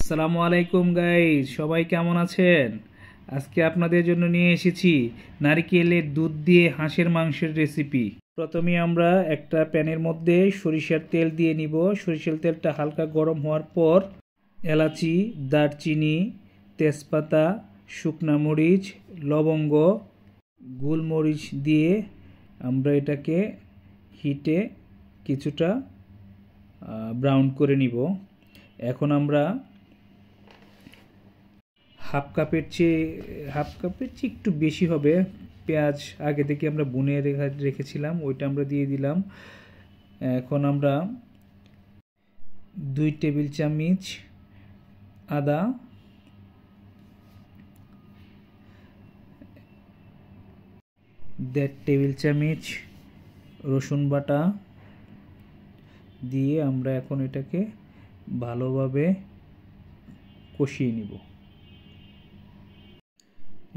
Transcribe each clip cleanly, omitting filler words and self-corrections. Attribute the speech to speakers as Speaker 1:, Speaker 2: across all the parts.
Speaker 1: আসসালামু আলাইকুম গাইস, সবাই কেমন আছেন? আজকে আপনাদের জন্য নিয়ে এসেছি নারকেলের দুধ দিয়ে হাঁসের মাংসের রেসিপি। প্রথমে আমরা একটা প্যানের মধ্যে সরিষার তেল দিয়ে নিব। সরিষার তেলটা হালকা গরম হওয়ার পর এলাচি, দারচিনি, তেজপাতা, শুকনা মরিচ, লবঙ্গ, গোলমরিচ দিয়ে আমরা এটাকে হিটে কিছুটা ব্রাউন করে নিব। এখন আমরা হাফ কাপের চেয়ে একটু বেশি হবে পেঁয়াজ আগে থেকে আমরা বুনে রেখেছিলাম, ওইটা আমরা দিয়ে দিলাম। এখন আমরা 2 টেবিল চামচ আদা, 1.5 টেবিল চামচ রসুন বাটা দিয়ে আমরা এখন এটাকে ভালোভাবে কষিয়ে নিব।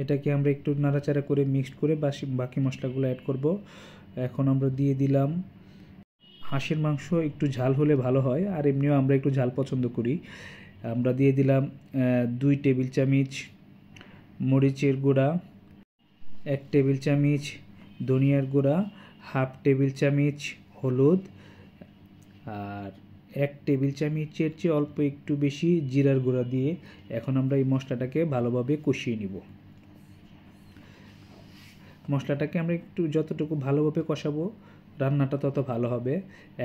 Speaker 1: এটাকে আমরা একটু নাড়াচাড়া করে মিক্সড করে বাকি মশলাগুলো অ্যাড করব। এখন আমরা দিয়ে দিলাম, হাঁসের মাংস একটু ঝাল হলে ভালো হয়, আর এমনিও আমরা একটু ঝাল পছন্দ করি। আমরা দিয়ে দিলাম 2 টেবিল চামচ মরিচের গুঁড়া, 1 টেবিল চামচ ধনিয়ার গুঁড়া, হাফ টেবিল চামচ হলুদ, আর 1 টেবিল চামচের চেয়ে অল্প একটু বেশি জিরার গুঁড়া দিয়ে এখন আমরা এই মশলাটাকে ভালোভাবে কষিয়ে নিব। মশলাটাকে আমরা একটু যতটুকু ভালোভাবে কষাবো রান্নাটা তত ভালো হবে।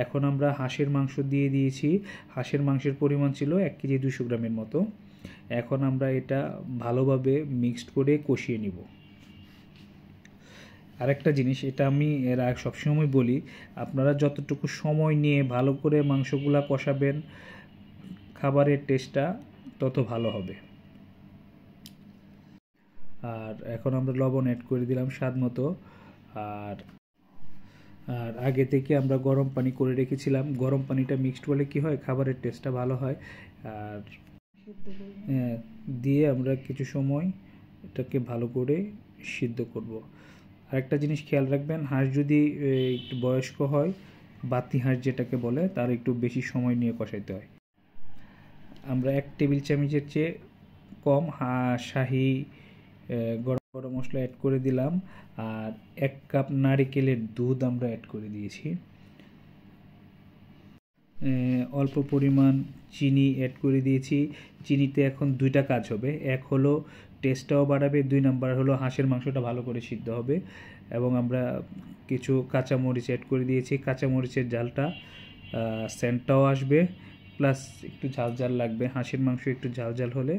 Speaker 1: এখন আমরা হাঁসের মাংস দিয়ে দিয়েছি। হাঁসের মাংসের পরিমাণ ছিল 1 কেজি 200 গ্রামের মতো। এখন আমরা এটা ভালোভাবে মিক্সড করে কষিয়ে নিব। আরেকটা জিনিস, এটা আমি এর আগে সবসময় বলি, আপনারা যতটুকু সময় নিয়ে ভালো করে মাংসগুলা কষাবেন, খাবারের টেস্টটা তত ভালো হবে। আর এখন আমরা লবণ অ্যাড করে দিলাম স্বাদ মতো। আর আগে থেকে আমরা গরম পানি করে রেখেছিলাম। গরম পানিটা মিক্সড করলে কি হয়, খাবারের টেস্টটা ভালো হয়। আর দিয়ে আমরা কিছু সময় এটাকে ভালো করে সিদ্ধ করব। আরেকটা জিনিস খেয়াল রাখবেন, হাঁস যদি একটু বয়স্ক হয়, বাতি হাঁস যেটাকে বলে, তার একটু বেশি সময় নিয়ে কষাইতে হয়। আমরা 1 টেবিল চামচের চেয়ে কম শাহি গরম মশলা অ্যাড করে দিলাম, আর 1 কাপ নারকেলের দুধ আমরা অ্যাড করে দিয়েছি। অল্প পরিমাণ চিনি অ্যাড করে দিয়েছি। চিনিতে এখন 2টা কাজ হবে, এক হলো টেস্টটাও বাড়াবে, 2 নাম্বার হলো হাঁসের মাংসটা ভালো করে সিদ্ধ হবে। এবং আমরা কিছু কাঁচামরিচ অ্যাড করে দিয়েছি। কাঁচামরিচের ঝালটা সেন্টটাও আসবে, প্লাস একটু ঝাল ঝাল লাগবে। হাঁসের মাংস একটু ঝাল ঝাল হলে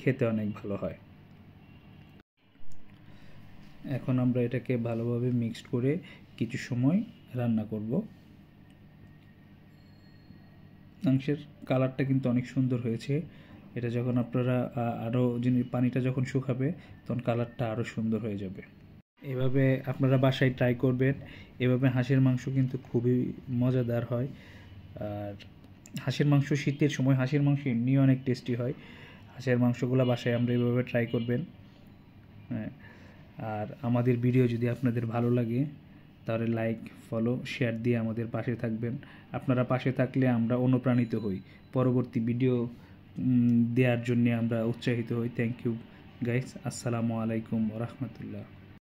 Speaker 1: খেতে অনেক ভালো হয়। এখন আমরা এটাকে ভালোভাবে মিক্সড করে কিছু সময় রান্না করব। মাংসের কালারটা কিন্তু অনেক সুন্দর হয়েছে। এটা যখন আপনারা আরও পানিটা যখন শুকাবে তখন কালারটা আরও সুন্দর হয়ে যাবে। এভাবে আপনারা বাসায় ট্রাই করবেন। এভাবে হাঁসের মাংস কিন্তু খুবই মজাদার হয়। আর হাঁসের মাংস শীতের সময় হাঁসের মাংস এমনি অনেক টেস্টি হয়। হাঁসের মাংসগুলো বাসায় আমরা এভাবে ট্রাই করবেন। হ্যাঁ, আর আমাদের ভিডিও যদি আপনাদের ভালো লাগে তাহলে লাইক, ফলো, শেয়ার দিয়ে আমাদের পাশে থাকবেন। আপনারা পাশে থাকলে আমরা অনুপ্রাণিত হই, পরবর্তী ভিডিও দেওয়ার জন্য আমরা উৎসাহিত হই। Thank you guys. আসসালামু আলাইকুম ওয়া রাহমাতুল্লাহ।